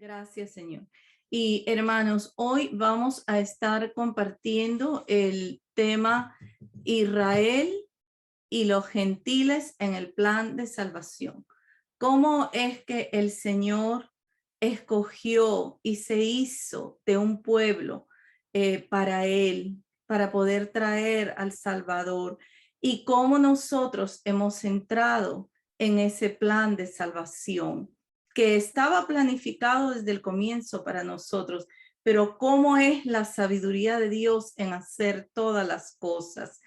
Gracias, Señor. Y hermanos, hoy vamos a estar compartiendo el tema Israel y los gentiles en el plan de salvación. ¿Cómo es que el Señor escogió y se hizo de un pueblo para Él, para poder traer al Salvador? Y cómo nosotros hemos entrado en ese plan de salvación que estaba planificado desde el comienzo para nosotros, pero cómo es la sabiduría de Dios en hacer todas las cosas.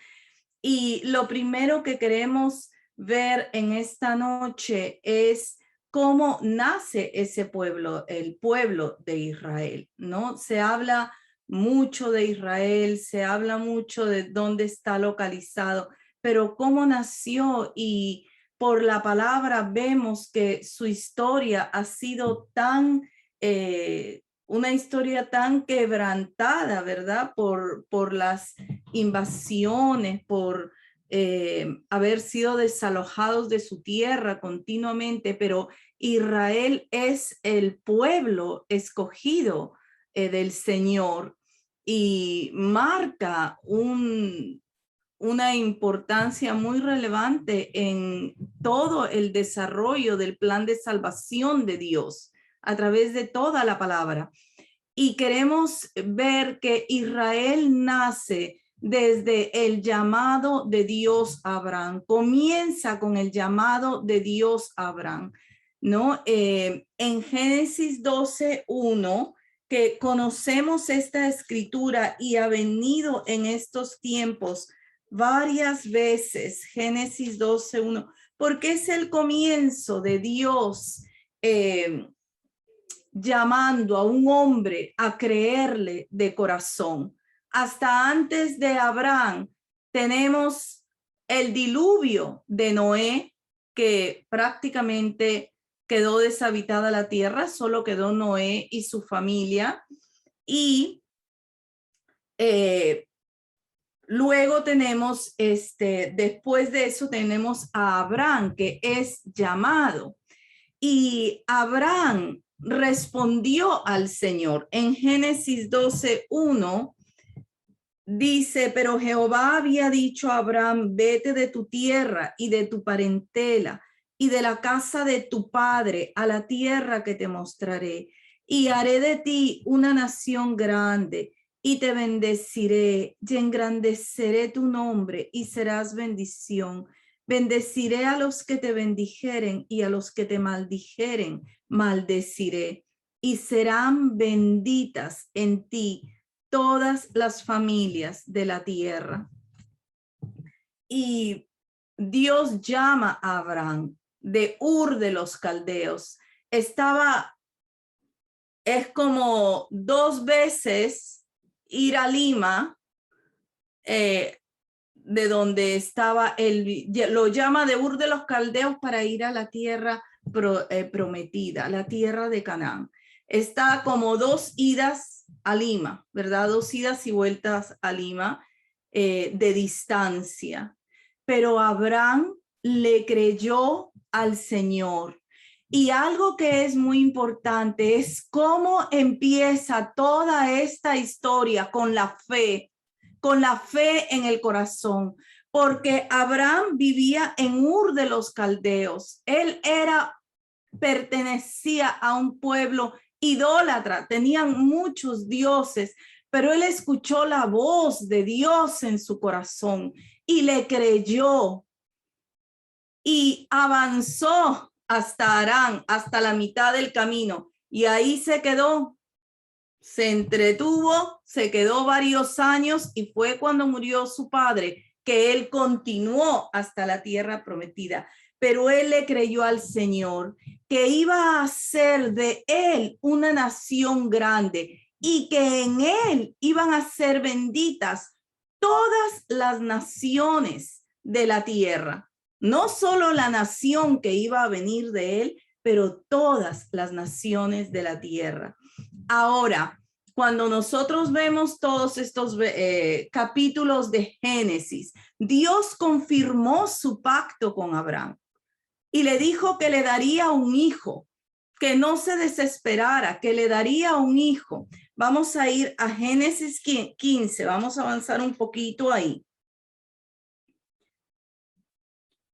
Y lo primero que queremos ver en esta noche es cómo nace ese pueblo, el pueblo de Israel, ¿no? Se habla mucho de Israel, se habla mucho de dónde está localizado, pero cómo nació, y por la palabra vemos que su historia ha sido una historia tan quebrantada, ¿verdad? Por las invasiones, por haber sido desalojados de su tierra continuamente, pero Israel es el pueblo escogido del Señor y marca una importancia muy relevante en todo el desarrollo del plan de salvación de Dios a través de toda la palabra. Y queremos ver que Israel nace desde el llamado de Dios a Abraham. Comienza con el llamado de Dios a Abraham, ¿no? En Génesis 12:1, que conocemos esta escritura y ha venido en estos tiempos varias veces, Génesis 12:1, porque es el comienzo de Dios llamando a un hombre a creerle de corazón. Hasta antes de Abraham tenemos el diluvio de Noé, que prácticamente quedó deshabitada la tierra, solo quedó Noé y su familia. Y luego tenemos, después de eso tenemos a Abraham, que es llamado. Y Abraham respondió al Señor. En Génesis 12:1 dice, pero Jehová había dicho a Abraham, vete de tu tierra y de tu parentela y de la casa de tu padre a la tierra que te mostraré, y haré de ti una nación grande, y te bendeciré y engrandeceré tu nombre, y serás bendición. Bendeciré a los que te bendijeren, y a los que te maldijeren maldeciré, y serán benditas en ti todas las familias de la tierra. Y Dios llama a Abraham de Ur de los Caldeos. Es como 2 veces ir a Lima, de donde estaba él, lo llama de Ur de los Caldeos para ir a la tierra prometida, la tierra de Canaán. Está como 2 idas a Lima, ¿verdad? 2 idas y vueltas a Lima de distancia. Pero Abraham le creyó al Señor. Y algo que es muy importante es cómo empieza toda esta historia con la fe en el corazón, porque Abraham vivía en Ur de los Caldeos. Él pertenecía a un pueblo idólatra, tenían muchos dioses, pero él escuchó la voz de Dios en su corazón y le creyó y avanzó hasta Harán, hasta la mitad del camino, y ahí se quedó. Se entretuvo, se quedó varios años, y fue cuando murió su padre que él continuó hasta la tierra prometida. Pero él le creyó al Señor que iba a hacer de él una nación grande y que en él iban a ser benditas todas las naciones de la tierra. No solo la nación que iba a venir de él, pero todas las naciones de la tierra. Ahora, cuando nosotros vemos todos estos capítulos de Génesis, Dios confirmó su pacto con Abraham y le dijo que le daría un hijo, que no se desesperara, que le daría un hijo. Vamos a ir a Génesis 15, vamos a avanzar un poquito ahí.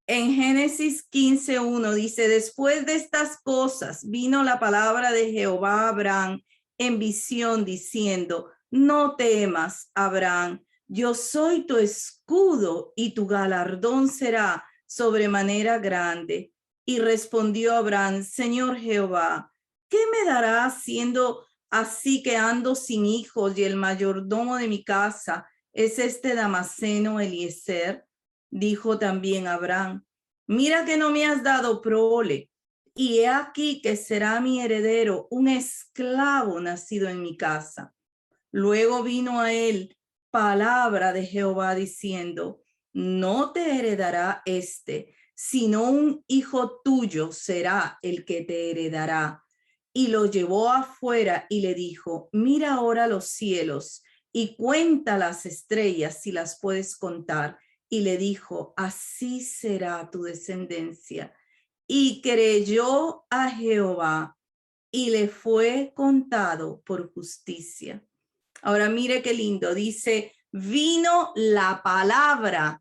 En Génesis 15:1 dice, después de estas cosas vino la palabra de Jehová a Abraham en visión diciendo, no temas, Abraham, yo soy tu escudo y tu galardón será sobremanera grande. Y respondió Abraham, Señor Jehová, ¿qué me dará siendo así que ando sin hijos y el mayordomo de mi casa es este Damaseno Eliezer? Dijo también Abraham, mira que no me has dado prole, y he aquí que será mi heredero un esclavo nacido en mi casa. Luego vino a él palabra de Jehová diciendo, no te heredará este, sino un hijo tuyo será el que te heredará. Y lo llevó afuera y le dijo, mira ahora los cielos y cuenta las estrellas si las puedes contar. Y le dijo, así será tu descendencia. Y creyó a Jehová y le fue contado por justicia. Ahora mire qué lindo, dice, vino la palabra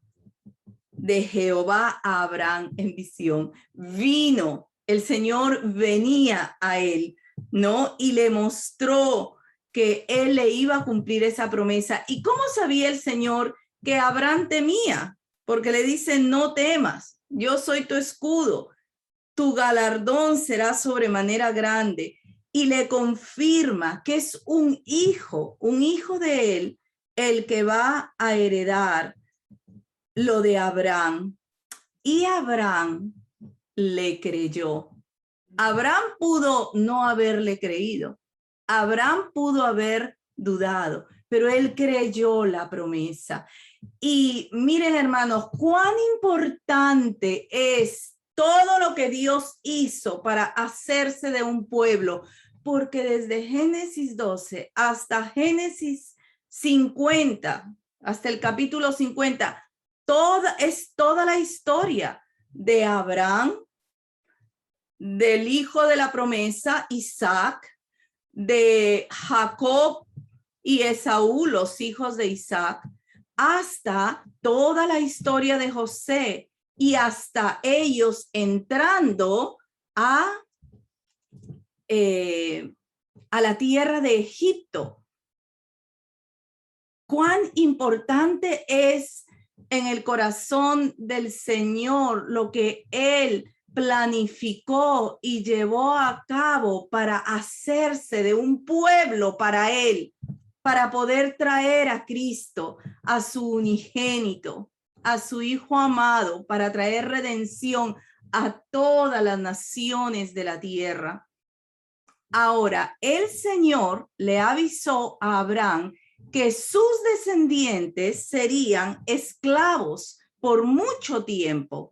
de Jehová a Abraham en visión. Vino, el Señor venía a él, ¿no? Y le mostró que él le iba a cumplir esa promesa. ¿Y cómo sabía el Señor que Abraham temía? Porque le dice, no temas, yo soy tu escudo, tu galardón será sobremanera grande. Y le confirma que es un hijo de él, el que va a heredar lo de Abraham. Y Abraham le creyó. Abraham pudo no haberle creído. Abraham pudo haber dudado, pero él creyó la promesa. Y miren, hermanos, cuán importante es todo lo que Dios hizo para hacerse de un pueblo, porque desde Génesis 12 hasta Génesis 50, hasta el capítulo 50, toda la historia de Abraham, del hijo de la promesa, Isaac, de Jacob y Esaú, los hijos de Isaac, hasta toda la historia de José y hasta ellos entrando a la tierra de Egipto. Cuán importante es en el corazón del Señor lo que Él planificó y llevó a cabo para hacerse de un pueblo para Él, para poder traer a Cristo, a su unigénito, a su Hijo amado, para traer redención a todas las naciones de la tierra. Ahora, el Señor le avisó a Abraham que sus descendientes serían esclavos por mucho tiempo.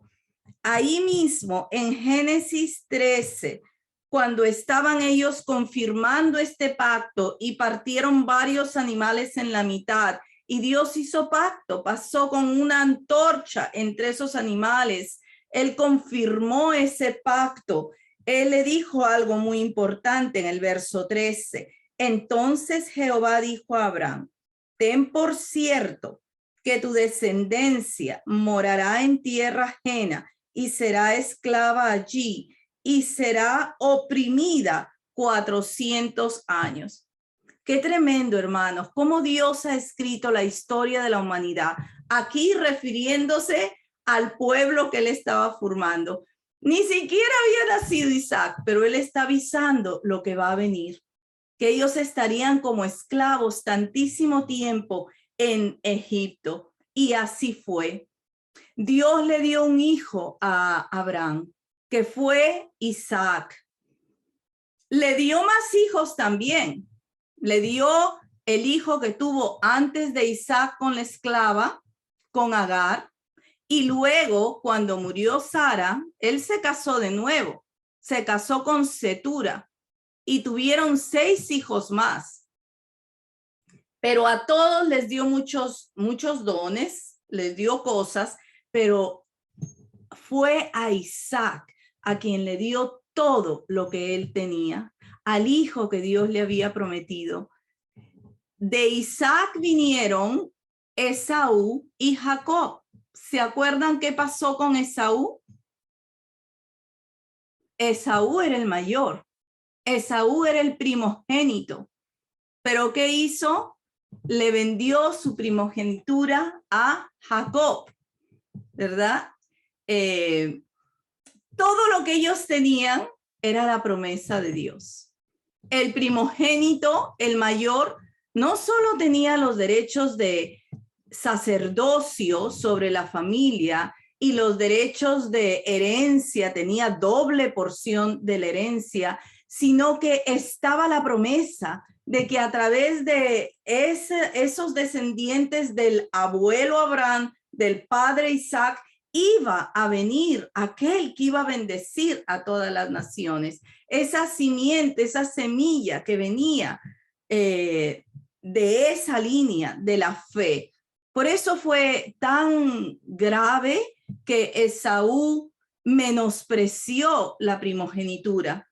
Ahí mismo, en Génesis 13, cuando estaban ellos confirmando este pacto y partieron varios animales en la mitad, y Dios hizo pacto, pasó con una antorcha entre esos animales. Él confirmó ese pacto. Él le dijo algo muy importante en el verso 13. Entonces Jehová dijo a Abraham, ten por cierto que tu descendencia morará en tierra ajena y será esclava allí y será oprimida 400 años. Qué tremendo, hermanos, cómo Dios ha escrito la historia de la humanidad, aquí refiriéndose al pueblo que él estaba formando. Ni siquiera había nacido Isaac, pero él está avisando lo que va a venir, que ellos estarían como esclavos tantísimo tiempo en Egipto. Y así fue. Dios le dio un hijo a Abraham, que fue Isaac. Le dio más hijos también. Le dio el hijo que tuvo antes de Isaac con la esclava, con Agar. Y luego, cuando murió Sara, él se casó de nuevo. Se casó con Cetura y tuvieron 6 hijos más. Pero a todos les dio muchos dones, les dio cosas, pero fue a Isaac a quien le dio todo lo que él tenía, al hijo que Dios le había prometido. De Isaac vinieron Esaú y Jacob. ¿Se acuerdan qué pasó con Esaú? Esaú era el mayor. Esaú era el primogénito. ¿Pero qué hizo? Le vendió su primogenitura a Jacob, ¿verdad? Todo lo que ellos tenían era la promesa de Dios. El primogénito, el mayor, no solo tenía los derechos de sacerdocio sobre la familia y los derechos de herencia, tenía doble porción de la herencia, sino que estaba la promesa de que a través de esos descendientes del abuelo Abraham, del padre Isaac, iba a venir aquel que iba a bendecir a todas las naciones. Esa simiente, esa semilla que venía de esa línea de la fe. Por eso fue tan grave que Esaú menospreció la primogenitura.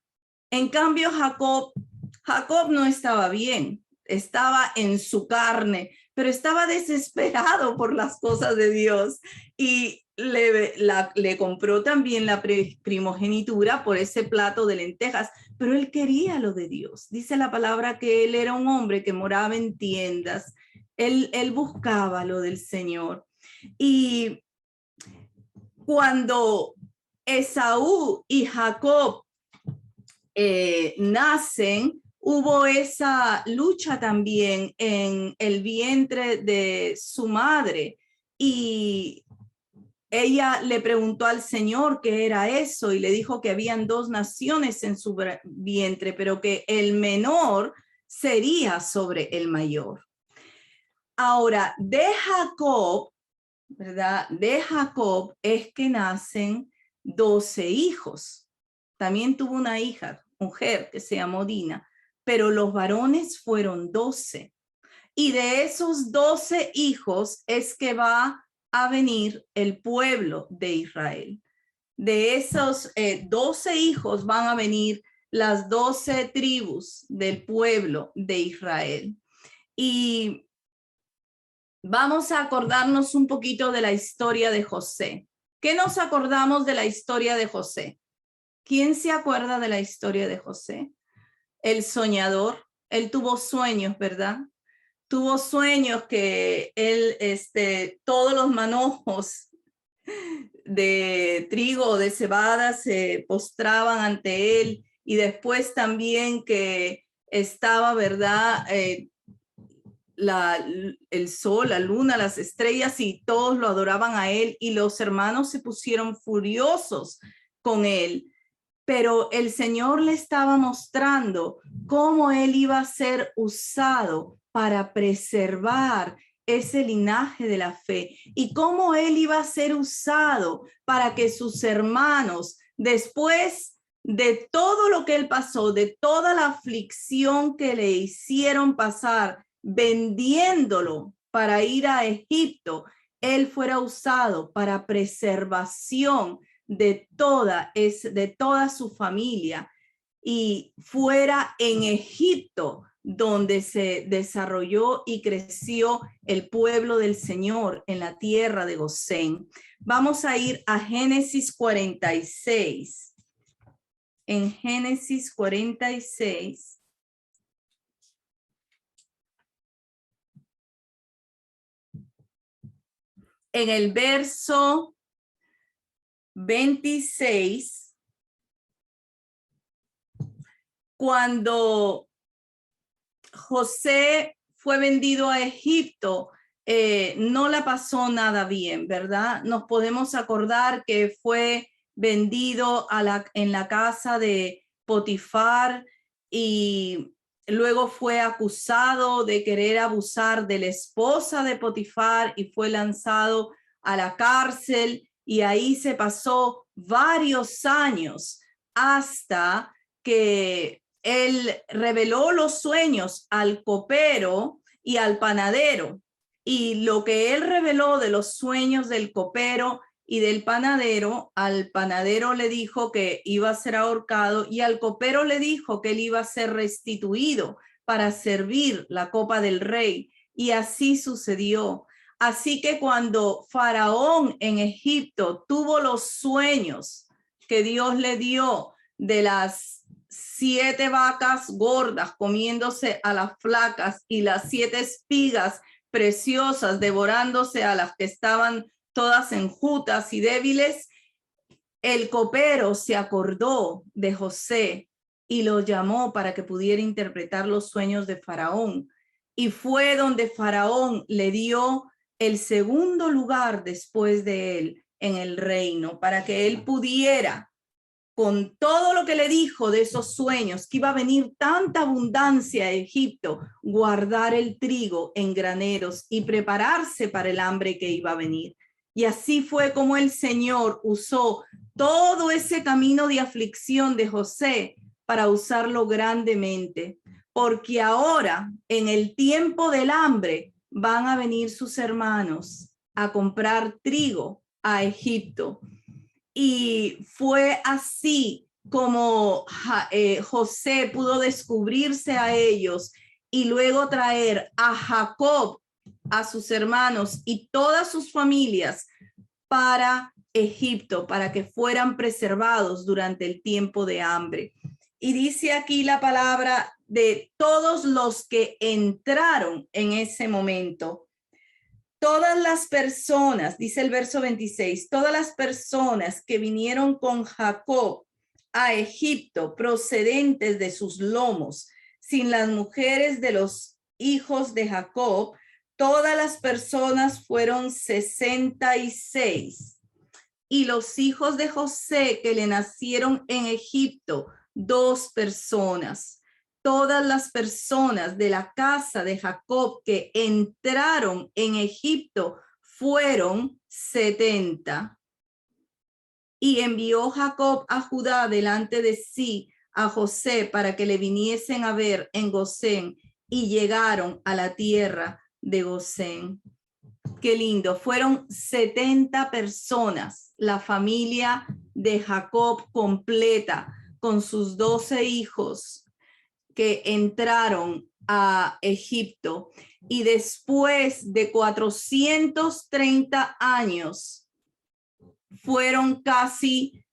En cambio, Jacob no estaba bien, estaba en su carne, pero estaba desesperado por las cosas de Dios y le compró también la primogenitura por ese plato de lentejas, pero él quería lo de Dios. Dice la palabra que él era un hombre que moraba en tiendas, él buscaba lo del Señor. Y cuando Esaú y Jacob nacen, hubo esa lucha también en el vientre de su madre y ella le preguntó al Señor qué era eso y le dijo que habían dos naciones en su vientre, pero que el menor sería sobre el mayor. Ahora, de Jacob, ¿verdad? De Jacob es que nacen 12 hijos. También tuvo una hija, mujer, que se llamó Dina, pero los varones fueron 12. Y de esos 12 hijos es que va a venir el pueblo de Israel. De esos 12 hijos van a venir las 12 tribus del pueblo de Israel. Y vamos a acordarnos un poquito de la historia de José. ¿Qué nos acordamos de la historia de José? ¿Quién se acuerda de la historia de José? El soñador. Él tuvo sueños, ¿verdad? Tuvo sueños que él, todos los manojos de trigo o de cebada se postraban ante él y después también que estaba, ¿verdad? El sol, la luna, las estrellas y todos lo adoraban a él y los hermanos se pusieron furiosos con él. Pero el Señor le estaba mostrando cómo él iba a ser usado para preservar ese linaje de la fe y cómo él iba a ser usado para que sus hermanos, después de todo lo que él pasó, de toda la aflicción que le hicieron pasar, vendiéndolo para ir a Egipto, él fuera usado para preservación de toda su familia y fuera en Egipto donde se desarrolló y creció el pueblo del Señor en la tierra de Gosén. Vamos a ir a Génesis 46. En Génesis 46. En el verso 26, cuando José fue vendido a Egipto, no la pasó nada bien, ¿verdad? Nos podemos acordar que fue vendido en la casa de Potifar y luego fue acusado de querer abusar de la esposa de Potifar y fue lanzado a la cárcel y ahí se pasó varios años hasta que él reveló los sueños al copero y al panadero. Y lo que él reveló de los sueños del copero y del panadero. Al panadero le dijo que iba a ser ahorcado y al copero le dijo que él iba a ser restituido para servir la copa del rey. Y así sucedió. Así que cuando Faraón en Egipto tuvo los sueños que Dios le dio de las 7 vacas gordas comiéndose a las flacas y las 7 espigas preciosas devorándose a las que estaban todas enjutas y débiles, el copero se acordó de José y lo llamó para que pudiera interpretar los sueños de Faraón. Y fue donde Faraón le dio el segundo lugar después de él en el reino, para que él pudiera, con todo lo que le dijo de esos sueños, que iba a venir tanta abundancia a Egipto, guardar el trigo en graneros y prepararse para el hambre que iba a venir. Y así fue como el Señor usó todo ese camino de aflicción de José para usarlo grandemente, porque ahora, en el tiempo del hambre, van a venir sus hermanos a comprar trigo a Egipto. Y fue así como José pudo descubrirse a ellos y luego traer a Jacob, a sus hermanos y todas sus familias para Egipto, para que fueran preservados durante el tiempo de hambre. Y dice aquí la palabra de todos los que entraron en ese momento. Todas las personas, dice el verso 26, todas las personas que vinieron con Jacob a Egipto procedentes de sus lomos, sin las mujeres de los hijos de Jacob, todas las personas fueron 66. Y los hijos de José que le nacieron en Egipto, 2 personas. Todas las personas de la casa de Jacob que entraron en Egipto fueron 70. Y envió Jacob a Judá delante de sí a José para que le viniesen a ver en Gosén, y llegaron a la tierra de Gosén. Qué lindo, fueron 70 personas, la familia de Jacob completa con sus 12 hijos que entraron a Egipto. Y después de 430 años, fueron casi,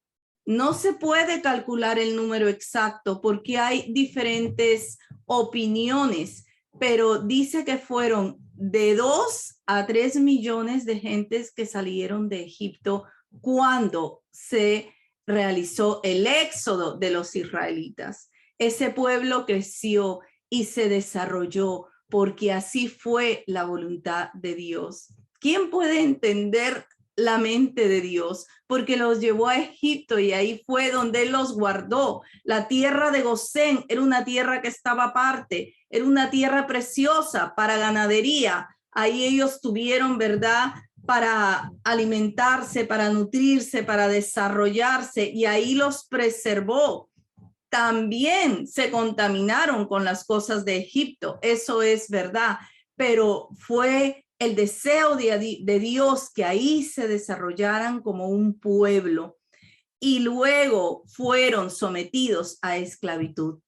no se puede calcular el número exacto porque hay diferentes opiniones, pero dice que fueron de 2 a 3 millones de gentes que salieron de Egipto cuando se realizó el éxodo de los israelitas. Ese pueblo creció y se desarrolló porque así fue la voluntad de Dios. ¿Quién puede entender la mente de Dios? Porque los llevó a Egipto y ahí fue donde él los guardó. La tierra de Gosén era una tierra que estaba aparte, era una tierra preciosa para ganadería. Ahí ellos tuvieron, ¿verdad?, para alimentarse, para nutrirse, para desarrollarse, y ahí los preservó. También se contaminaron con las cosas de Egipto, eso es verdad, pero fue el deseo de Dios que ahí se desarrollaran como un pueblo, y luego fueron sometidos a esclavitud.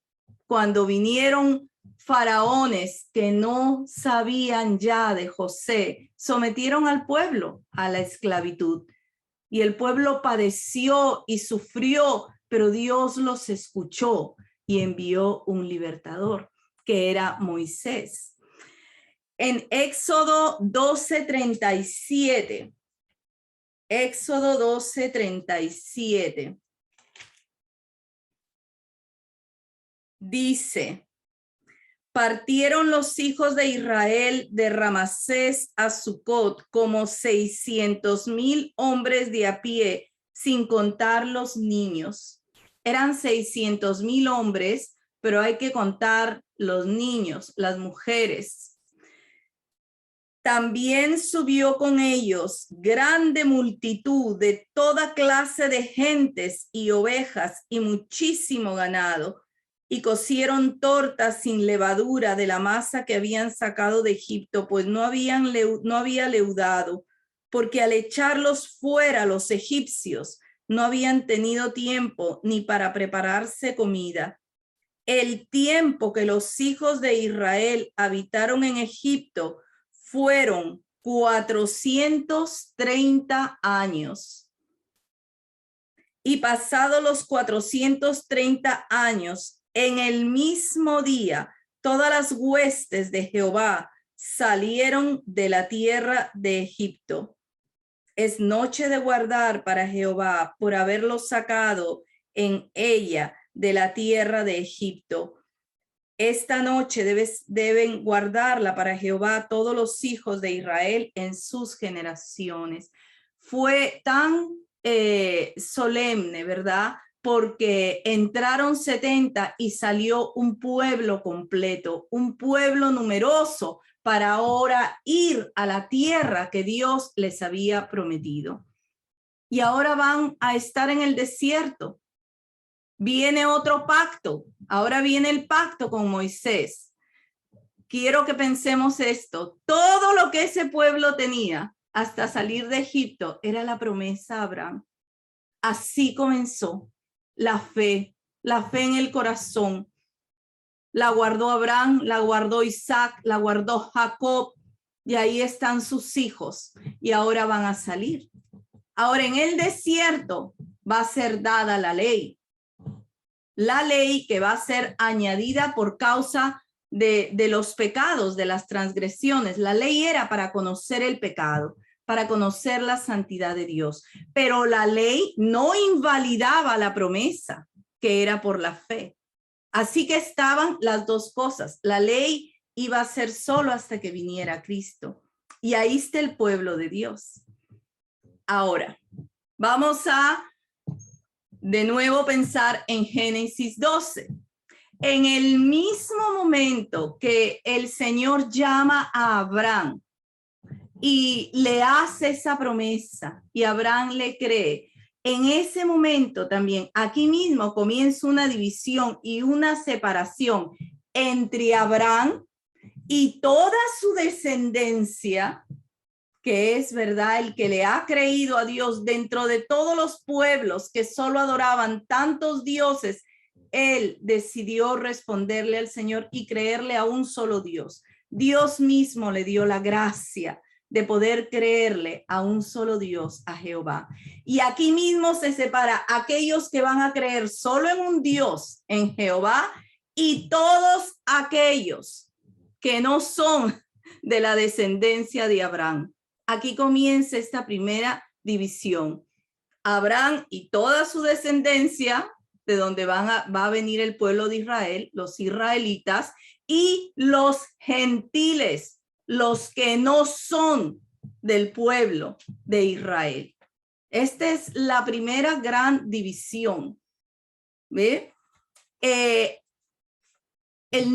Cuando vinieron faraones que no sabían ya de José, sometieron al pueblo a la esclavitud, y el pueblo padeció y sufrió, pero Dios los escuchó y envió un libertador, que era Moisés. En Éxodo 12:37, Éxodo 12:37, dice: partieron los hijos de Israel de Ramasés a Sucot como 600,000 hombres de a pie, sin contar los niños. Eran 600,000 hombres, pero hay que contar los niños, las mujeres. También subió con ellos grande multitud de toda clase de gentes y ovejas y muchísimo ganado, y cocieron tortas sin levadura de la masa que habían sacado de Egipto, pues no había leudado, porque al echarlos fuera los egipcios no habían tenido tiempo ni para prepararse comida. El tiempo que los hijos de Israel habitaron en Egipto fueron 430 años. Y pasados los 430 años, en el mismo día, todas las huestes de Jehová salieron de la tierra de Egipto. Es noche de guardar para Jehová por haberlos sacado en ella de la tierra de Egipto. Esta noche deben guardarla para Jehová todos los hijos de Israel en sus generaciones. Fue tan solemne, ¿verdad? Porque entraron 70 y salió un pueblo completo, un pueblo numeroso para ahora ir a la tierra que Dios les había prometido. Y ahora van a estar en el desierto. Viene otro pacto. Ahora viene el pacto con Moisés. Quiero que pensemos esto. Todo lo que ese pueblo tenía hasta salir de Egipto era la promesa a Abraham. Así comenzó la fe en el corazón. La guardó Abraham, la guardó Isaac, la guardó Jacob, y ahí están sus hijos y ahora van a salir. Ahora en el desierto va a ser dada la ley que va a ser añadida por causa de los pecados, de las transgresiones. La ley era para conocer el pecado, para conocer la santidad de Dios, pero la ley no invalidaba la promesa, que era por la fe. Así que estaban las dos cosas. La ley iba a ser solo hasta que viniera Cristo. Y ahí está el pueblo de Dios. Ahora, vamos a de nuevo pensar en Génesis 12. En el mismo momento que el Señor llama a Abraham y le hace esa promesa y Abraham le cree, en ese momento también aquí mismo comienza una división y una separación entre Abraham y toda su descendencia, que es verdad el que le ha creído a Dios. Dentro de todos los pueblos que solo adoraban tantos dioses, él decidió responderle al Señor y creerle a un solo Dios. Dios mismo le dio la gracia de poder creerle a un solo Dios, a Jehová. Y aquí mismo se separa aquellos que van a creer solo en un Dios, en Jehová, y todos aquellos que no son de la descendencia de Abraham. Aquí comienza esta primera división. Abraham y toda su descendencia, de donde va a venir el pueblo de Israel, los israelitas, y los gentiles, los que no son del pueblo de Israel. Esta es la primera gran división. ¿Ve? El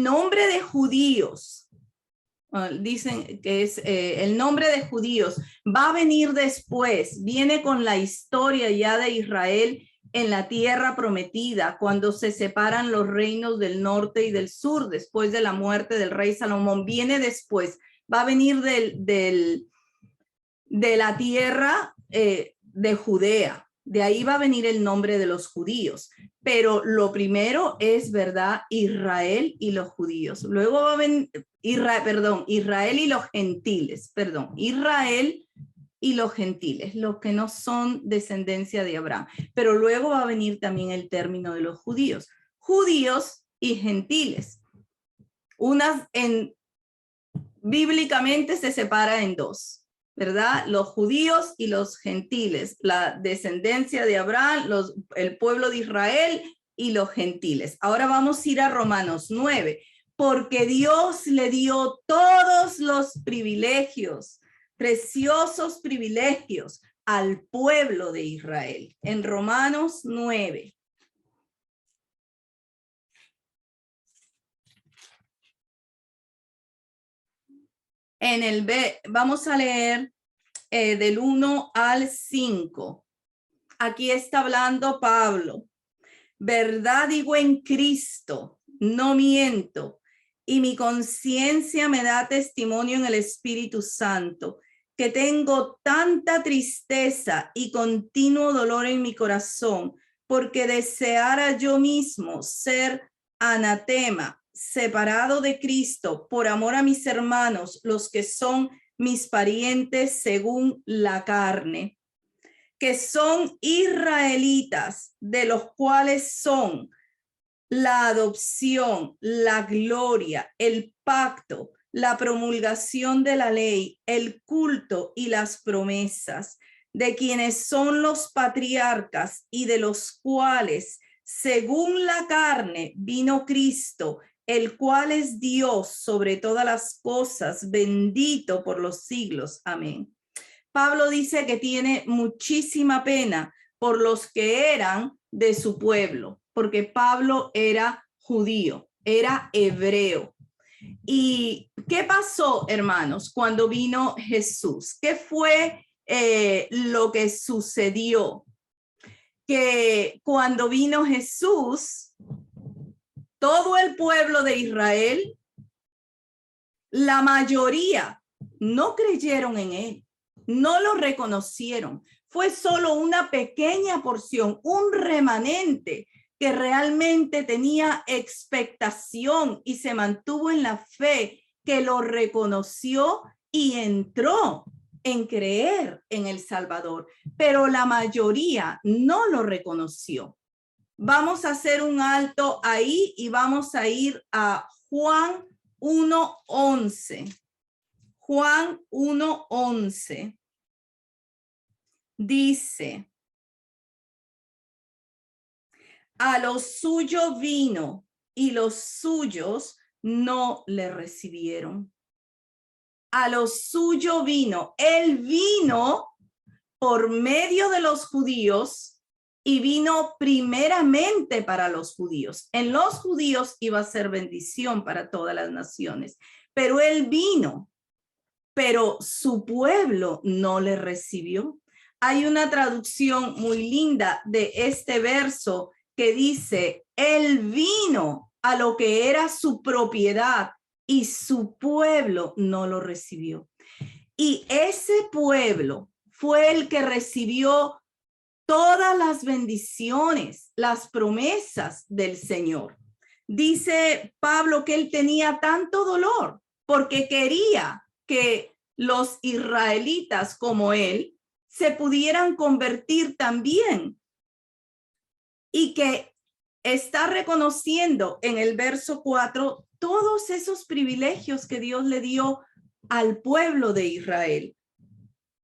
nombre de judíos, dicen que es el nombre de judíos, va a venir después, viene con la historia ya de Israel en la tierra prometida, cuando se separan los reinos del norte y del sur, después de la muerte del rey Salomón, viene después, va a venir de la tierra de Judea, de ahí va a venir el nombre de los judíos, pero lo primero es, ¿verdad?, Israel y los judíos. Luego va a venir Israel y los gentiles, Israel y los gentiles, los que no son descendencia de Abraham. Pero luego va a venir también el término de los judíos y gentiles. Bíblicamente se separa en dos, ¿verdad? Los judíos y los gentiles, la descendencia de Abraham, el pueblo de Israel y los gentiles. Ahora vamos a ir a Romanos 9, porque Dios le dio todos los privilegios, preciosos privilegios al pueblo de Israel. En Romanos 9. Vamos a leer del 1 al 5. Aquí está hablando Pablo. Verdad digo en Cristo, no miento, y mi conciencia me da testimonio en el Espíritu Santo, que tengo tanta tristeza y continuo dolor en mi corazón, porque deseara yo mismo ser anatema, separado de Cristo, por amor a mis hermanos, los que son mis parientes según la carne, que son israelitas, de los cuales son la adopción, la gloria, el pacto, la promulgación de la ley, el culto y las promesas, de quienes son los patriarcas y de los cuales, según la carne, vino Cristo, el cual es Dios sobre todas las cosas, bendito por los siglos. Amén. Pablo dice que tiene muchísima pena por los que eran de su pueblo, porque Pablo era judío, era hebreo. ¿Y qué pasó, hermanos, cuando vino Jesús? ¿Qué fue lo que sucedió? Que cuando vino Jesús, todo el pueblo de Israel, la mayoría no creyeron en él, no lo reconocieron. Fue solo una pequeña porción, un remanente que realmente tenía expectación y se mantuvo en la fe, que lo reconoció y entró en creer en el Salvador, pero la mayoría no lo reconoció. Vamos a hacer un alto ahí y vamos a ir a Juan 1:11. Juan 1:11 dice: a los suyos vino y los suyos no le recibieron. A los suyos vino. Él vino por medio de los judíos y vino primeramente para los judíos. En los judíos iba a ser bendición para todas las naciones, pero él vino, pero su pueblo no le recibió. Hay una traducción muy linda de este verso que dice: él vino a lo que era su propiedad y su pueblo no lo recibió. Y ese pueblo fue el que recibió todas las bendiciones, las promesas del Señor. Dice Pablo que él tenía tanto dolor porque quería que los israelitas como él se pudieran convertir también, y que está reconociendo en el verso 4 todos esos privilegios que Dios le dio al pueblo de Israel.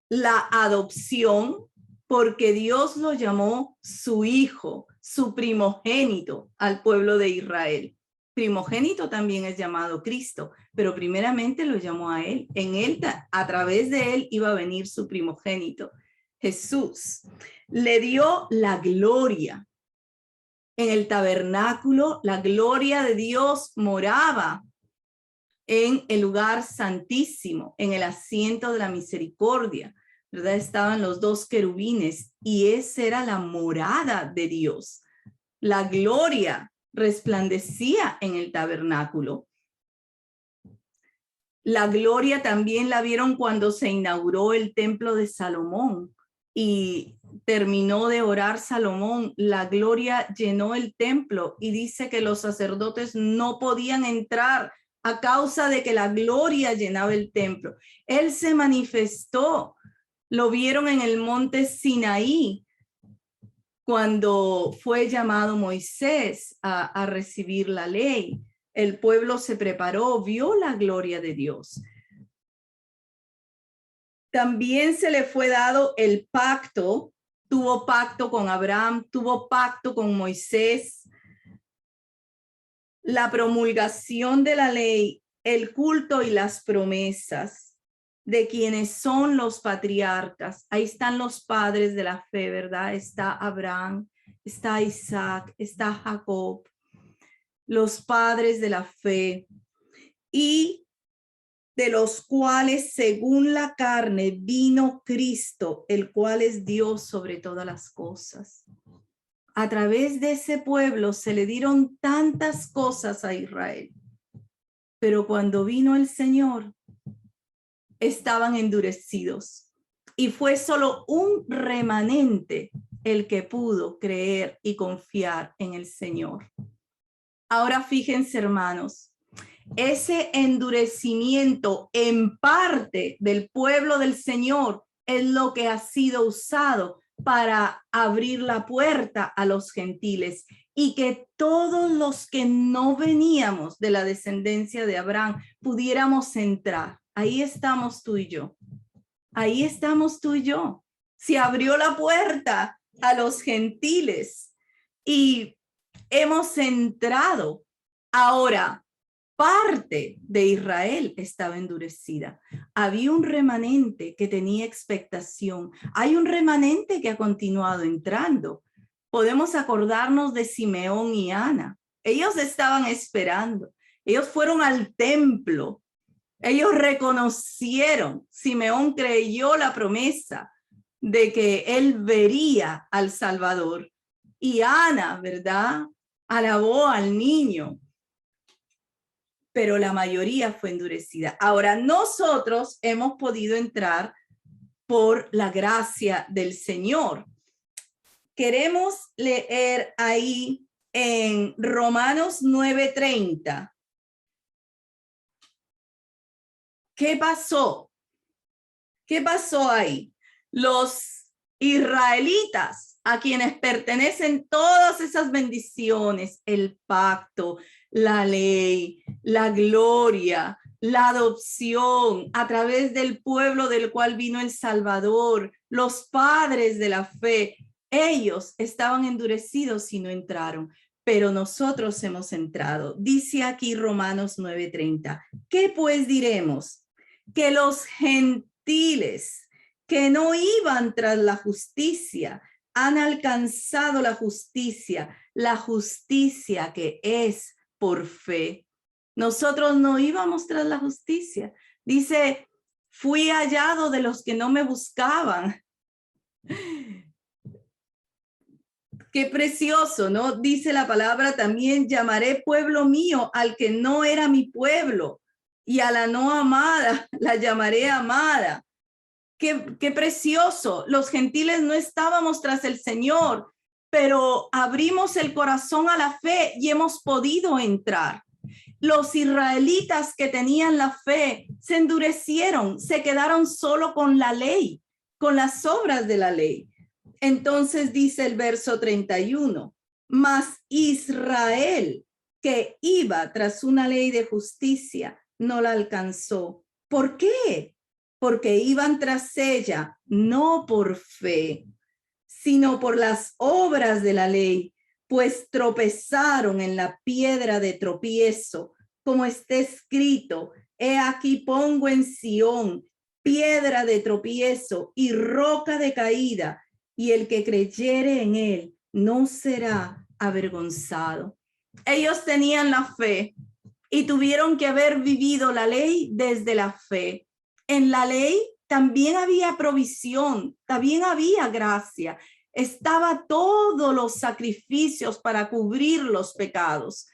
La adopción, porque Dios lo llamó su hijo, su primogénito al pueblo de Israel. Primogénito también es llamado Cristo, pero primeramente lo llamó a él. En él, a través de él, iba a venir su primogénito, Jesús. Le dio la gloria. En el tabernáculo, la gloria de Dios moraba en el lugar santísimo, en el asiento de la misericordia, ¿verdad? Estaban los dos querubines y esa era la morada de Dios. La gloria resplandecía en el tabernáculo. La gloria también la vieron cuando se inauguró el templo de Salomón y terminó de orar Salomón. La gloria llenó el templo y dice que los sacerdotes no podían entrar a causa de que la gloria llenaba el templo. Él se manifestó, lo vieron en el monte Sinaí, cuando fue llamado Moisés a recibir la ley. El pueblo se preparó, vio la gloria de Dios. También se le fue dado el pacto, tuvo pacto con Abraham, tuvo pacto con Moisés, la promulgación de la ley, el culto y las promesas de quienes son los patriarcas. Ahí están los padres de la fe, ¿verdad? Está Abraham, está Isaac, está Jacob, los padres de la fe, y de los cuales según la carne vino Cristo, el cual es Dios sobre todas las cosas. A través de ese pueblo se le dieron tantas cosas a Israel, pero cuando vino el Señor, estaban endurecidos y fue solo un remanente el que pudo creer y confiar en el Señor. Ahora fíjense, hermanos, ese endurecimiento en parte del pueblo del Señor es lo que ha sido usado para abrir la puerta a los gentiles y que todos los que no veníamos de la descendencia de Abraham pudiéramos entrar. Ahí estamos tú y yo. Ahí estamos tú y yo. Se abrió la puerta a los gentiles y hemos entrado. Ahora, parte de Israel estaba endurecida. Había un remanente que tenía expectación. Hay un remanente que ha continuado entrando. Podemos acordarnos de Simeón y Ana. Ellos estaban esperando. Ellos fueron al templo. Ellos reconocieron. Simeón creyó la promesa de que él vería al Salvador. Y Ana, ¿verdad? Alabó al niño. Pero la mayoría fue endurecida. Ahora, nosotros hemos podido entrar por la gracia del Señor. Queremos leer ahí en Romanos 9:30. ¿Qué pasó? ¿Qué pasó ahí? Los israelitas, a quienes pertenecen todas esas bendiciones, el pacto, la ley, la gloria, la adopción a través del pueblo del cual vino el Salvador, los padres de la fe, ellos estaban endurecidos y no entraron, pero nosotros hemos entrado. Dice aquí Romanos 9:30, ¿qué pues diremos? Que los gentiles que no iban tras la justicia han alcanzado la justicia que es por fe. Nosotros no íbamos tras la justicia. Dice, fui hallado de los que no me buscaban. Qué precioso, ¿no? Dice la palabra también, llamaré pueblo mío al que no era mi pueblo, y a la no amada la llamaré amada. Qué precioso. Los gentiles no estábamos tras el Señor, pero abrimos el corazón a la fe y hemos podido entrar. Los israelitas que tenían la fe se endurecieron, se quedaron solo con la ley, con las obras de la ley. Entonces dice el verso 31, mas Israel, que iba tras una ley de justicia, no la alcanzó. ¿Por qué? Porque iban tras ella no por fe, sino por las obras de la ley, pues tropezaron en la piedra de tropiezo, como está escrito, he aquí pongo en Sión piedra de tropiezo y roca de caída, y el que creyere en él no será avergonzado. Ellos tenían la fe y tuvieron que haber vivido la ley desde la fe. En la ley también había provisión, también había gracia. Estaba todos los sacrificios para cubrir los pecados,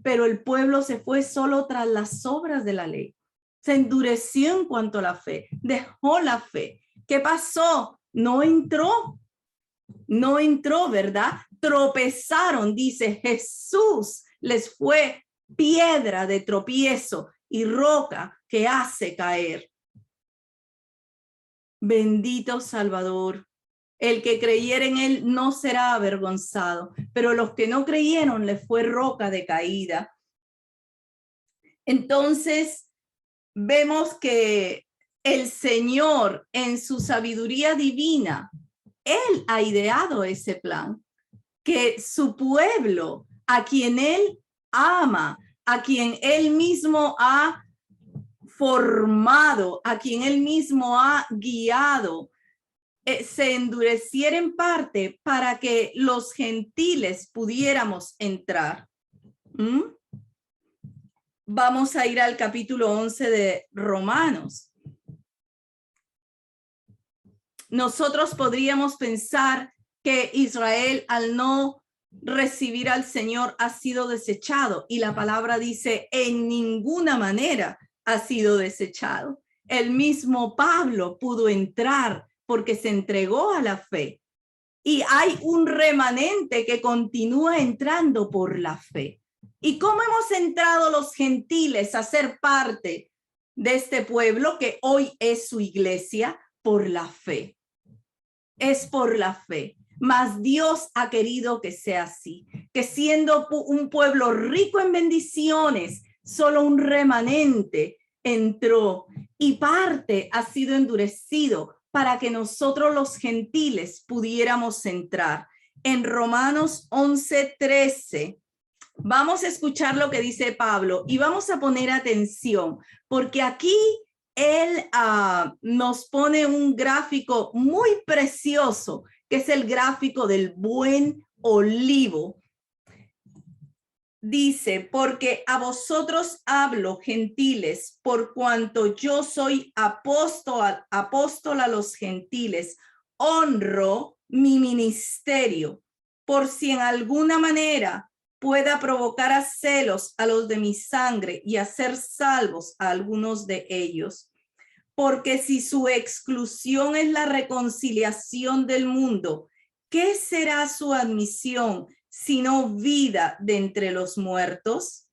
pero el pueblo se fue solo tras las obras de la ley. Se endureció en cuanto a la fe, dejó la fe. ¿Qué pasó? No entró, ¿verdad? Tropezaron, dice Jesús, les fue piedra de tropiezo y roca que hace caer. Bendito Salvador, el que creyera en él no será avergonzado, pero los que no creyeron les fue roca de caída. Entonces vemos que el Señor en su sabiduría divina, él ha ideado ese plan, que su pueblo, a quien él ama, a quien él mismo ha formado, a quien él mismo ha guiado, se endureciera en parte para que los gentiles pudiéramos entrar. Vamos a ir al capítulo 11 de Romanos. Nosotros podríamos pensar que Israel, al no recibir al Señor, ha sido desechado, y la palabra dice, en ninguna manera ha sido desechado. el mismo Pablo pudo entrar porque se entregó a la fe. Y hay un remanente que continúa entrando por la fe. ¿Y cómo hemos entrado los gentiles a ser parte de este pueblo que hoy es su iglesia? Por la fe. Es por la fe. Mas Dios ha querido que sea así, que siendo un pueblo rico en bendiciones, solo un remanente entró y parte ha sido endurecido para que nosotros los gentiles pudiéramos entrar. En Romanos 11:13, vamos a escuchar lo que dice Pablo y vamos a poner atención, porque aquí él nos pone un gráfico muy precioso, que es el gráfico del buen olivo. Dice, porque a vosotros hablo, gentiles, por cuanto yo soy apóstol a los gentiles, honro mi ministerio, por si en alguna manera pueda provocar a celos a los de mi sangre y hacer salvos a algunos de ellos. Porque si su exclusión es la reconciliación del mundo, ¿qué será su admisión sino vida de entre los muertos?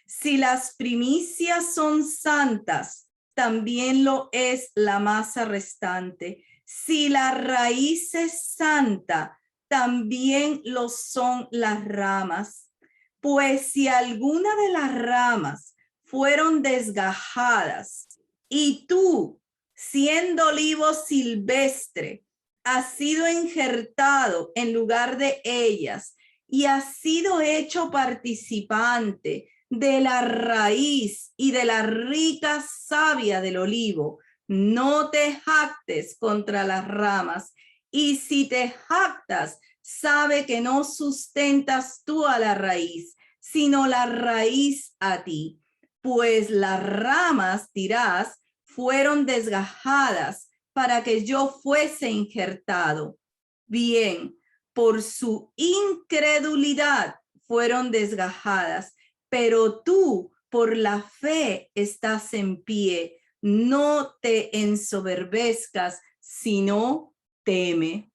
Si las primicias son santas, también lo es la masa restante. Si la raíz es santa, también lo son las ramas. Pues si alguna de las ramas fueron desgajadas, y tú, siendo olivo silvestre, has sido injertado en lugar de ellas y has sido hecho participante de la raíz y de la rica savia del olivo, no te jactes contra las ramas, y si te jactas, sabe que no sustentas tú a la raíz, sino la raíz a ti. Pues las ramas, dirás, fueron desgajadas para que yo fuese injertado. Bien, por su incredulidad fueron desgajadas, pero tú por la fe estás en pie. No te ensoberbezcas, sino teme.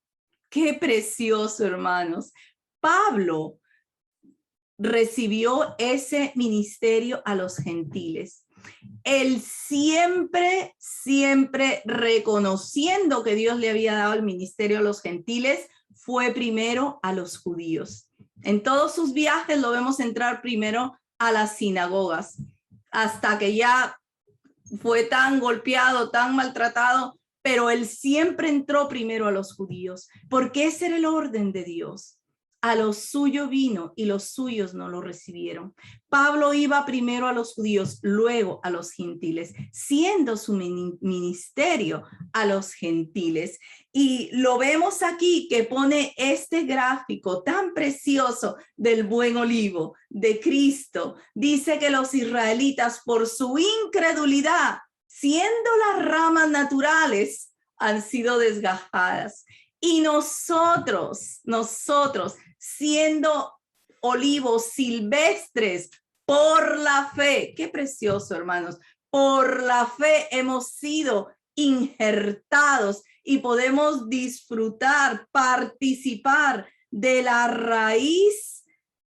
Qué precioso, hermanos. Pablo recibió ese ministerio a los gentiles. Él siempre reconociendo que Dios le había dado el ministerio a los gentiles, fue primero a los judíos. En todos sus viajes lo vemos entrar primero a las sinagogas, hasta que ya fue tan golpeado, tan maltratado, pero él siempre entró primero a los judíos, porque ese era el orden de Dios. A los suyos vino y los suyos no lo recibieron. Pablo iba primero a los judíos, luego a los gentiles, siendo su ministerio a los gentiles. Y lo vemos aquí que pone este gráfico tan precioso del buen olivo, de Cristo. Dice que los israelitas, por su incredulidad, siendo las ramas naturales, han sido desgajadas. Y nosotros, siendo olivos silvestres por la fe, qué precioso, hermanos, por la fe hemos sido injertados y podemos disfrutar, participar de la raíz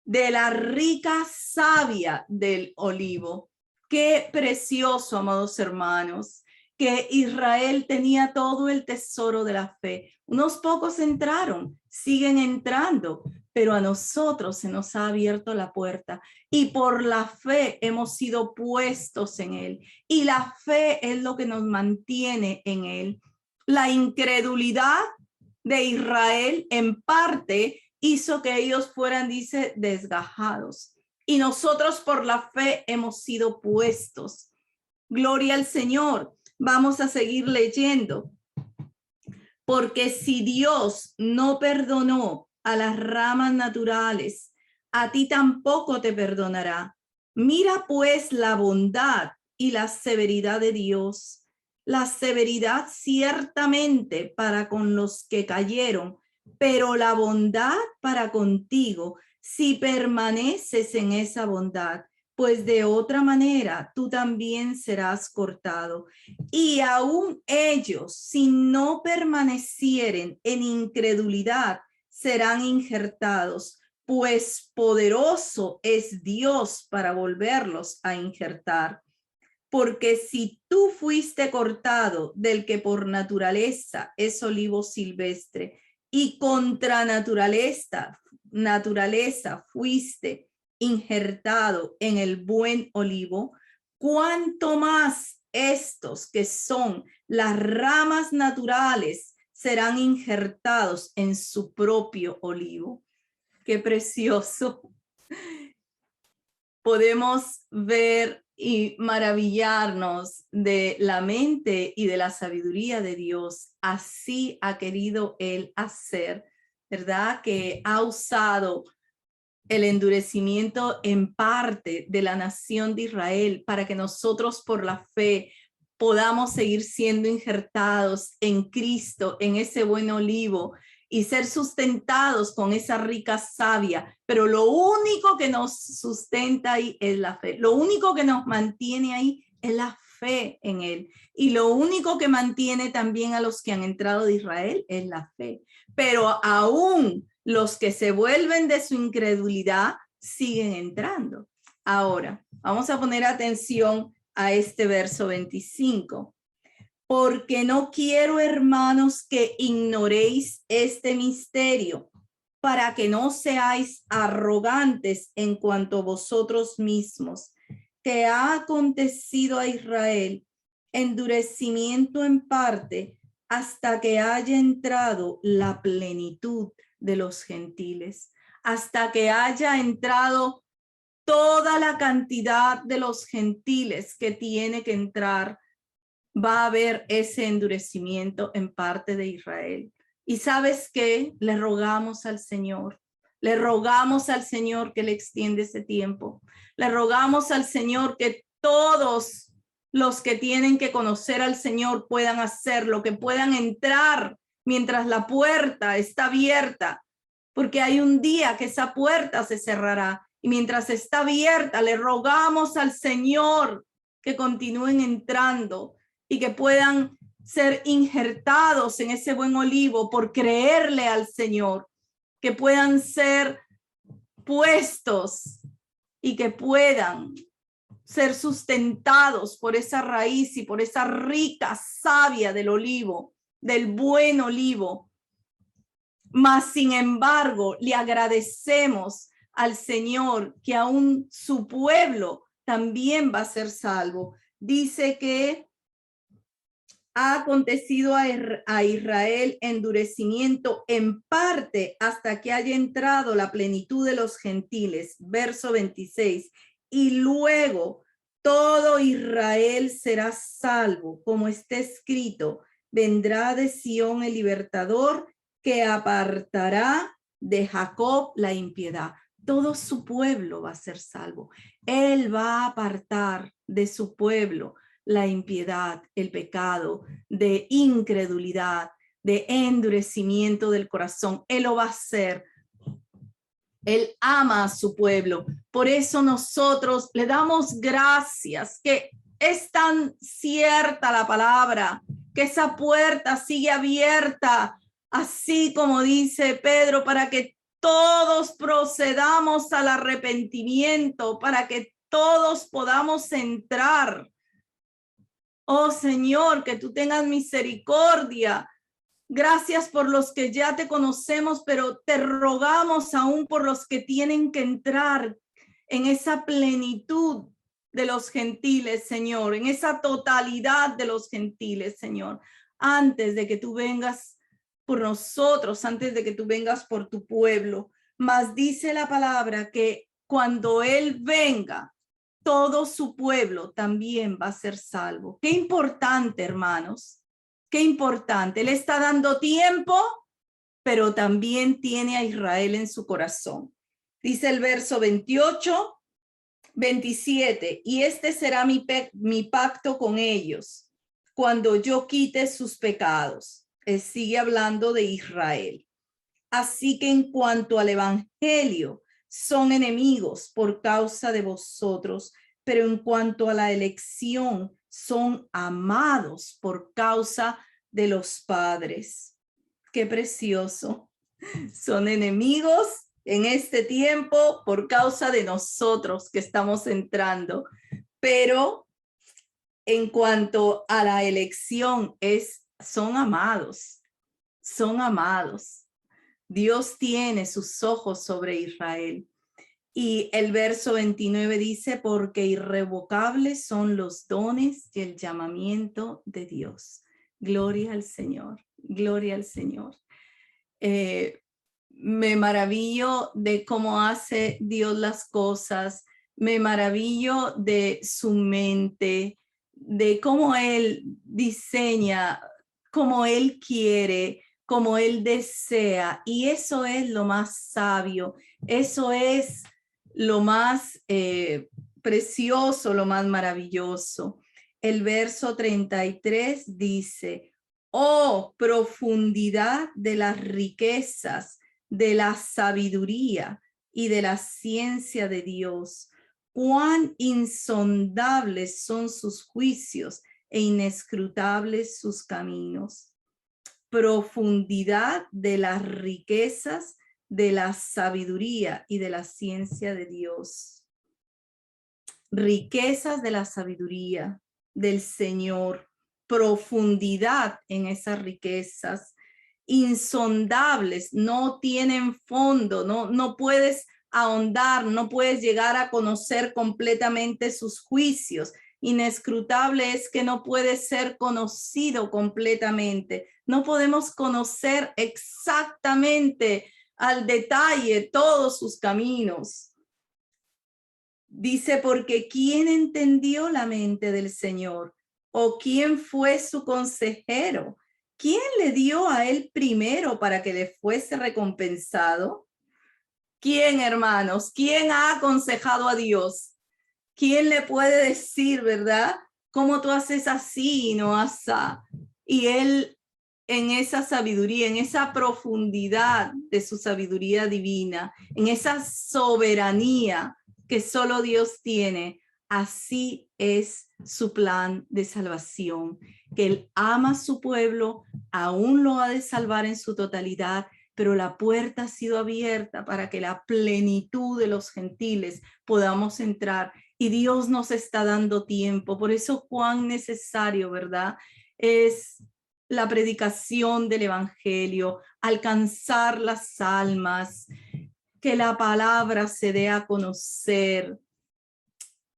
de la rica savia del olivo. Qué precioso, amados hermanos, que Israel tenía todo el tesoro de la fe. Unos pocos entraron, siguen entrando, pero a nosotros se nos ha abierto la puerta y por la fe hemos sido puestos en él. Y la fe es lo que nos mantiene en él. La incredulidad de Israel en parte hizo que ellos fueran, dice, desgajados. Y nosotros por la fe hemos sido puestos. Gloria al Señor. Vamos a seguir leyendo. Porque si Dios no perdonó a las ramas naturales, a ti tampoco te perdonará. Mira pues la bondad y la severidad de Dios. La severidad ciertamente para con los que cayeron, pero la bondad para contigo, si permaneces en esa bondad. pues de otra manera tú también serás cortado. Y aún ellos, si no permanecieren en incredulidad, serán injertados, pues poderoso es Dios para volverlos a injertar. Porque si tú fuiste cortado del que por naturaleza es olivo silvestre y contra naturaleza fuiste injertado en el buen olivo, cuánto más estos que son las ramas naturales serán injertados en su propio olivo. Qué precioso. Podemos ver y maravillarnos de la mente y de la sabiduría de Dios. Así ha querido Él hacer, ¿verdad? Que ha usado el endurecimiento en parte de la nación de Israel para que nosotros por la fe podamos seguir siendo injertados en Cristo, en ese buen olivo, y ser sustentados con esa rica savia. Pero lo único que nos sustenta ahí es la fe. Lo único que nos mantiene ahí es la fe en Él. Y lo único que mantiene también a los que han entrado de Israel es la fe. Pero aún los que se vuelven de su incredulidad siguen entrando. Ahora, vamos a poner atención a este verso 25. Porque no quiero, hermanos, que ignoréis este misterio, para que no seáis arrogantes en cuanto a vosotros mismos, que ha acontecido a Israel endurecimiento en parte hasta que haya entrado la plenitud de los gentiles, hasta que haya entrado toda la cantidad de los gentiles que tiene que entrar. Va a haber ese endurecimiento en parte de Israel. Y ¿sabes qué? Le rogamos al Señor que le extiende ese tiempo. Le rogamos al Señor que todos los que tienen que conocer al Señor puedan hacerlo, que puedan entrar mientras la puerta está abierta, porque hay un día que esa puerta se cerrará. Y mientras está abierta, le rogamos al Señor que continúen entrando y que puedan ser injertados en ese buen olivo por creerle al Señor, que puedan ser puestos y que puedan ser sustentados por esa raíz y por esa rica savia del olivo, del buen olivo. Mas, sin embargo, le agradecemos al Señor que aún su pueblo también va a ser salvo. Dice que ha acontecido a Israel endurecimiento en parte hasta que haya entrado la plenitud de los gentiles. Verso 26. Y luego todo Israel será salvo, como está escrito, vendrá de Sión el libertador que apartará de Jacob la impiedad. Todo su pueblo va a ser salvo. Él va a apartar de su pueblo la impiedad, el pecado, de incredulidad, de endurecimiento del corazón. Él lo va a hacer. Él ama a su pueblo. Por eso nosotros le damos gracias, que es tan cierta la palabra, que esa puerta sigue abierta, así como dice Pedro, para que todos procedamos al arrepentimiento, para que todos podamos entrar. Oh Señor, que tú tengas misericordia. Gracias por los que ya te conocemos, pero te rogamos aún por los que tienen que entrar en esa plenitud de los gentiles, Señor, en esa totalidad de los gentiles, Señor, antes de que tú vengas por nosotros, antes de que tú vengas por tu pueblo. Mas dice la palabra que cuando Él venga, todo su pueblo también va a ser salvo. Qué importante, hermanos, qué importante. Él está dando tiempo, pero también tiene a Israel en su corazón. Dice el verso 28, 27, y este será mi pacto con ellos cuando yo quite sus pecados. Él sigue hablando de Israel. Así que en cuanto al evangelio son enemigos por causa de vosotros, pero en cuanto a la elección, son amados por causa de los padres. Qué precioso. Son enemigos en este tiempo por causa de nosotros que estamos entrando, pero en cuanto a la elección, son amados, son amados. Dios tiene sus ojos sobre Israel. Y el verso 29 dice, porque irrevocables son los dones y el llamamiento de Dios. Gloria al Señor, gloria al Señor. Me maravillo de cómo hace Dios las cosas, me maravillo de su mente, de cómo Él diseña, cómo Él quiere, como Él desea, y eso es lo más sabio, eso es lo más precioso, lo más maravilloso. El verso 33 dice, oh, profundidad de las riquezas, de la sabiduría y de la ciencia de Dios, cuán insondables son sus juicios e inescrutables sus caminos. Profundidad de las riquezas, de la sabiduría y de la ciencia de Dios. Riquezas de la sabiduría del Señor, profundidad en esas riquezas, insondables, no tienen fondo, no puedes ahondar, no puedes llegar a conocer completamente sus juicios. Inescrutable es que no puede ser conocido completamente. No podemos conocer exactamente al detalle todos sus caminos. Dice, porque ¿quién entendió la mente del Señor? ¿O quién fue su consejero? ¿Quién le dio a él primero para que le fuese recompensado? ¿Quién, hermanos? ¿Quién ha aconsejado a Dios? ¿Quién le puede decir, verdad? ¿Cómo tú haces así y no asá? Y él en esa sabiduría, en esa profundidad de su sabiduría divina, en esa soberanía que solo Dios tiene, así es su plan de salvación, que Él ama a su pueblo, aún lo ha de salvar en su totalidad, pero la puerta ha sido abierta para que la plenitud de los gentiles podamos entrar, y Dios nos está dando tiempo. Por eso cuán necesario, ¿verdad? Es la predicación del evangelio, alcanzar las almas, que la palabra se dé a conocer.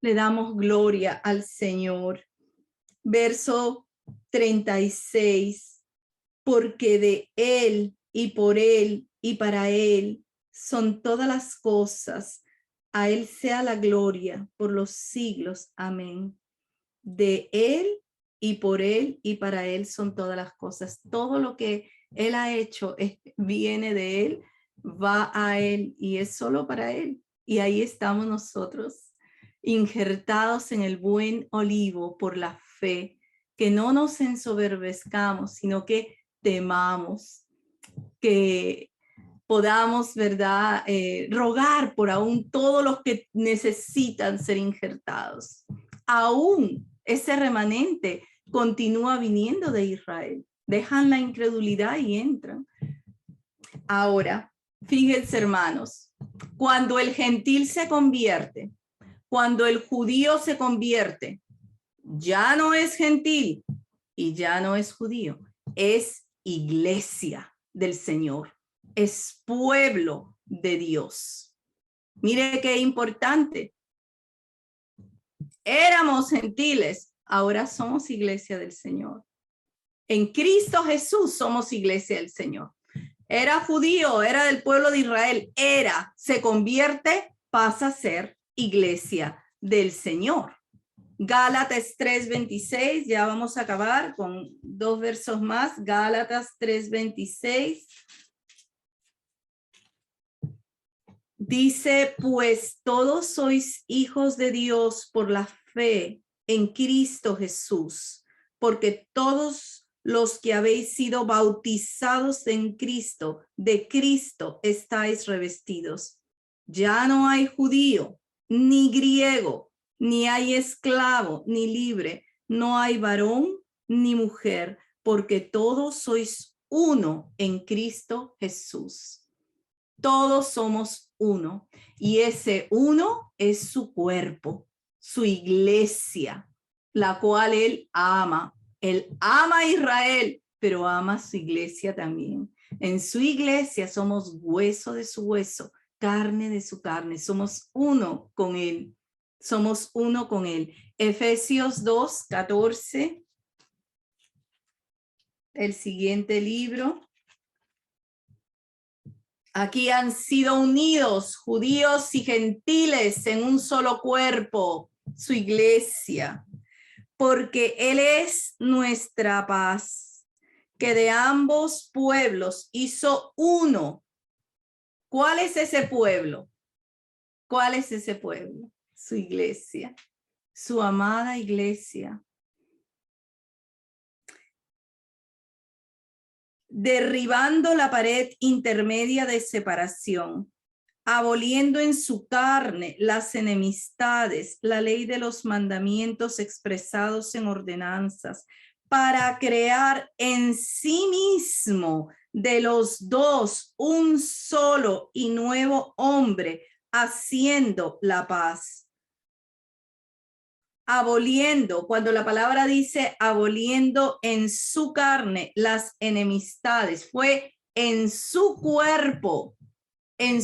Le damos gloria al Señor. Verso 36, porque de Él y por Él y para Él son todas las cosas. A Él sea la gloria por los siglos. Amén. De Él y por Él y para Él son todas las cosas. Todo lo que Él ha hecho viene de Él, va a Él y es solo para Él. Y ahí estamos nosotros, injertados en el buen olivo por la fe, que no nos ensoberbezcamos, sino que temamos, que podamos, ¿verdad? Rogar por aún todos los que necesitan ser injertados. Aún ese remanente continúa viniendo de Israel. Dejan la incredulidad y entran. Ahora, fíjense, hermanos, cuando el gentil se convierte, cuando el judío se convierte, ya no es gentil y ya no es judío, es iglesia del Señor, es pueblo de Dios. Mire qué importante. Éramos gentiles, ahora somos iglesia del Señor. En Cristo Jesús somos iglesia del Señor. Era judío, era del pueblo de Israel, se convierte, pasa a ser iglesia del Señor. Gálatas 3:26, ya vamos a acabar con 2 versos más. Gálatas 3:26. Dice, pues todos sois hijos de Dios por la fe en Cristo Jesús, porque todos los que habéis sido bautizados en Cristo, de Cristo estáis revestidos. Ya no hay judío, ni griego, ni hay esclavo, ni libre, no hay varón ni mujer, porque todos sois uno en Cristo Jesús. Todos somos uno, y ese uno es su cuerpo, su iglesia, la cual él ama. Él ama a Israel, pero ama a su iglesia también. En su iglesia somos hueso de su hueso, carne de su carne. Somos uno con él. Somos uno con él. Efesios 2:14. El siguiente libro. Aquí han sido unidos judíos y gentiles en un solo cuerpo, su iglesia, porque Él es nuestra paz, que de ambos pueblos hizo uno. ¿Cuál es ese pueblo? ¿Cuál es ese pueblo? Su iglesia, su amada iglesia. Derribando la pared intermedia de separación, aboliendo en su carne las enemistades, la ley de los mandamientos expresados en ordenanzas, para crear en sí mismo de los dos un solo y nuevo hombre, haciendo la paz. Aboliendo, cuando la palabra dice aboliendo en su carne las enemistades, fue en su cuerpo, en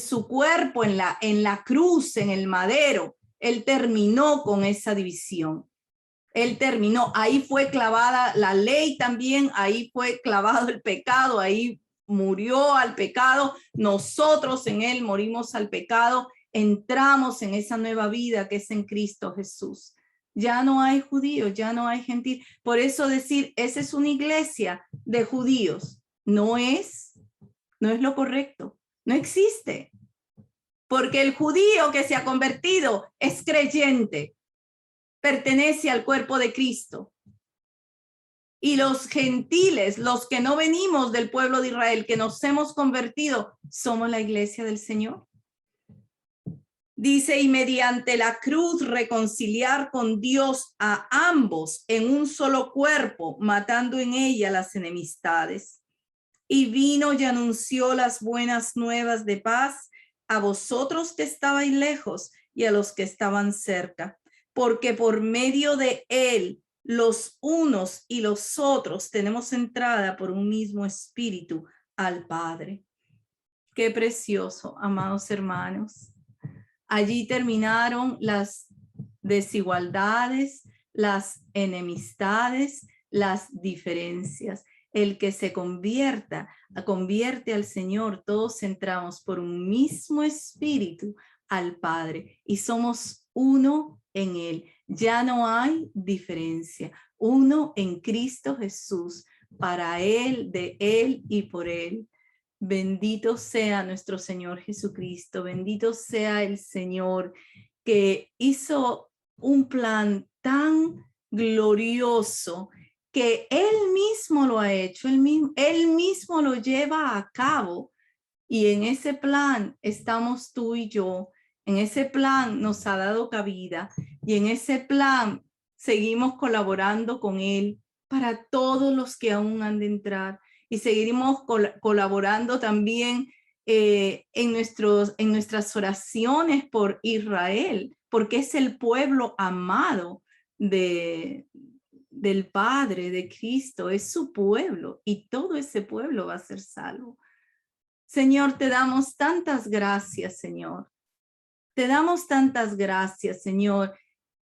la cruz, en el madero. Él terminó con esa división. Él terminó, ahí fue clavada la ley también, ahí fue clavado el pecado, ahí murió al pecado. Nosotros en él morimos al pecado, entramos en esa nueva vida que es en Cristo Jesús. Ya no hay judíos, ya no hay gentil. Por eso decir, esa es una iglesia de judíos, no es lo correcto. No existe, porque el judío que se ha convertido es creyente, pertenece al cuerpo de Cristo. Y los gentiles, los que no venimos del pueblo de Israel, que nos hemos convertido, somos la iglesia del Señor. Dice, y mediante la cruz reconciliar con Dios a ambos en un solo cuerpo, matando en ella las enemistades. Y vino y anunció las buenas nuevas de paz a vosotros que estabais lejos y a los que estaban cerca, porque por medio de él los unos y los otros tenemos entrada por un mismo espíritu al Padre. Qué precioso, amados hermanos. Allí terminaron las desigualdades, las enemistades, las diferencias. El que se convierte al Señor, todos entramos por un mismo espíritu al Padre y somos uno en Él. Ya no hay diferencia. Uno en Cristo Jesús, para Él, de Él y por Él. Bendito sea nuestro Señor Jesucristo, bendito sea el Señor que hizo un plan tan glorioso que Él mismo lo ha hecho, Él mismo lo lleva a cabo, y en ese plan estamos tú y yo, en ese plan nos ha dado cabida y en ese plan seguimos colaborando con Él para todos los que aún han de entrar. Y seguiremos colaborando también en nuestras oraciones por Israel, porque es el pueblo amado del Padre, de Cristo, es su pueblo y todo ese pueblo va a ser salvo. Señor, te damos tantas gracias, Señor. Te damos tantas gracias, Señor.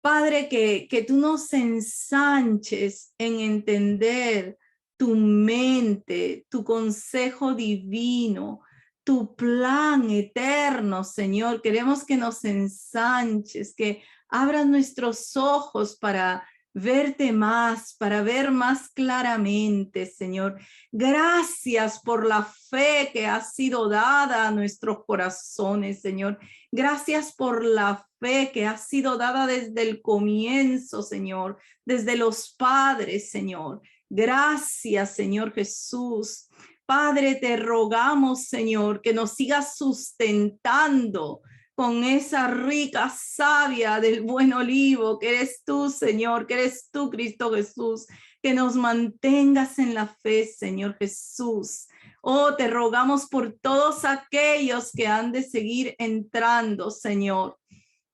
Padre, que tú nos ensanches en entender tu mente, tu consejo divino, tu plan eterno, Señor. Queremos que nos ensanches, que abras nuestros ojos para verte más, para ver más claramente, Señor. Gracias por la fe que ha sido dada a nuestros corazones, Señor. Gracias por la fe que ha sido dada desde el comienzo, Señor, desde los padres, Señor. Gracias, Señor Jesús. Padre, te rogamos, Señor, que nos sigas sustentando con esa rica savia del buen olivo que eres tú, Señor, que eres tú, Cristo Jesús, que nos mantengas en la fe, Señor Jesús. Oh, te rogamos por todos aquellos que han de seguir entrando, Señor.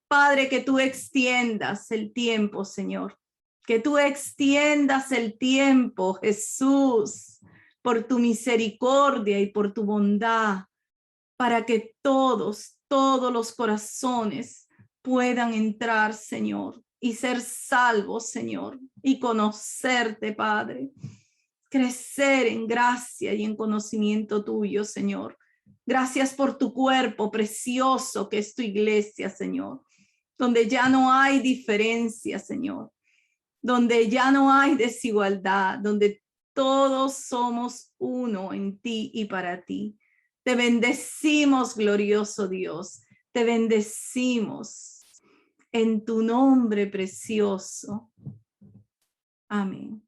Padre, que tú extiendas el tiempo, Señor. Que tú extiendas el tiempo, Jesús, por tu misericordia y por tu bondad, para que todos los corazones puedan entrar, Señor, y ser salvos, Señor, y conocerte, Padre. Crecer en gracia y en conocimiento tuyo, Señor. Gracias por tu cuerpo precioso que es tu iglesia, Señor, donde ya no hay diferencia, Señor, donde ya no hay desigualdad, donde todos somos uno en ti y para ti. Te bendecimos, glorioso Dios. Te bendecimos en tu nombre precioso. Amén.